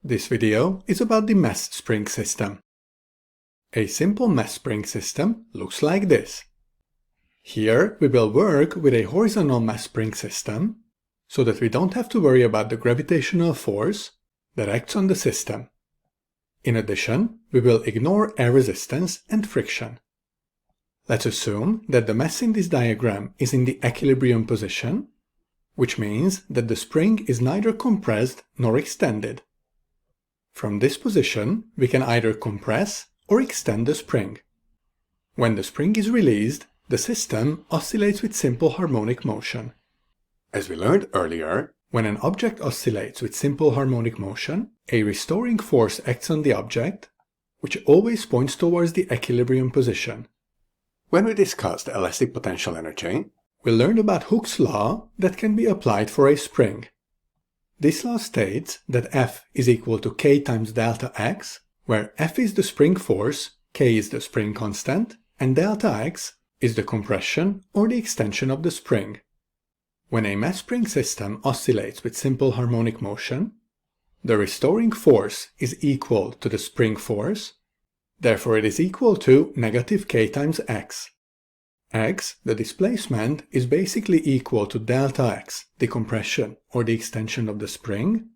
This video is about the mesh spring system. A simple mesh spring system looks like this. Here we will work with a horizontal mesh spring system so that we don't have to worry about the gravitational force that acts on the system. In addition, we will ignore air resistance and friction. Let's assume that the mesh in this diagram is in the equilibrium position, which means that the spring is neither compressed nor extended. From this position, we can either compress or extend the spring. When the spring is released, the system oscillates with simple harmonic motion. As we learned earlier, when an object oscillates with simple harmonic motion, a restoring force acts on the object, which always points towards the equilibrium position. When we discussed elastic potential energy, we learned about Hooke's law that can be applied for a spring. This law states that F is equal to K times delta X, where F is the spring force, K is the spring constant, and delta X is the compression or the extension of the spring. When a mesh spring system oscillates with simple harmonic motion, the restoring force is equal to the spring force, therefore it is equal to negative K times X. X, the displacement, is basically equal to delta X, the compression or the extension of the spring,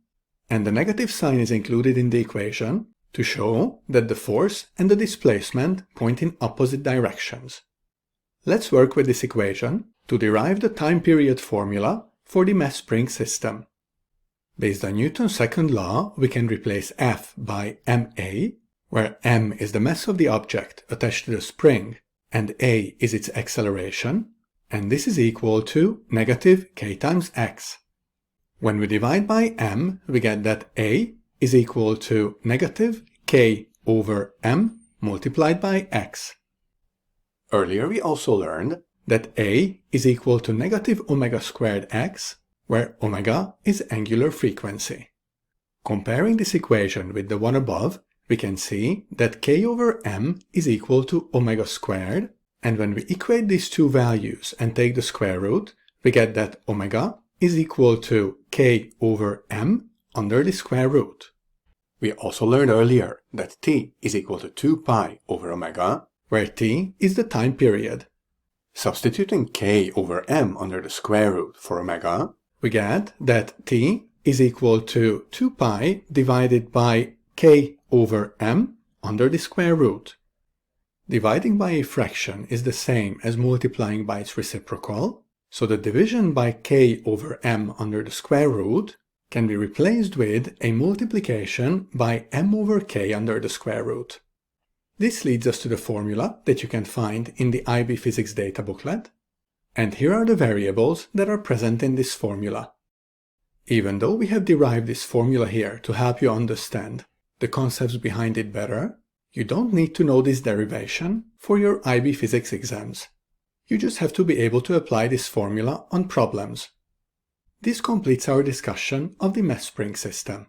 and the negative sign is included in the equation to show that the force and the displacement point in opposite directions. Let's work with this equation to derive the time period formula for the mesh spring system. Based on Newton's second law, we can replace F by ma, where m is the mass of the object attached to the spring, and a is its acceleration, and this is equal to negative k times x. When we divide by m, we get that a is equal to negative k over m multiplied by x. Earlier we also learned that a is equal to negative omega squared x, where omega is angular frequency. Comparing this equation with the one above, we can see that k over m is equal to omega squared, and when we equate these two values and take the square root, we get that omega is equal to k over m under the square root. We also learned earlier that t is equal to 2 pi over omega, where t is the time period. Substituting k over m under the square root for omega, we get that t is equal to 2 pi divided by k over m under the square root. Dividing by a fraction is the same as multiplying by its reciprocal, so the division by k over m under the square root can be replaced with a multiplication by m over k under the square root. This leads us to the formula that you can find in the IB Physics data booklet, and here are the variables that are present in this formula. Even though we have derived this formula here to help you understand the concepts behind it better, you don't need to know this derivation for your IB Physics exams. You just have to be able to apply this formula on problems. This completes our discussion of the mesh spring system.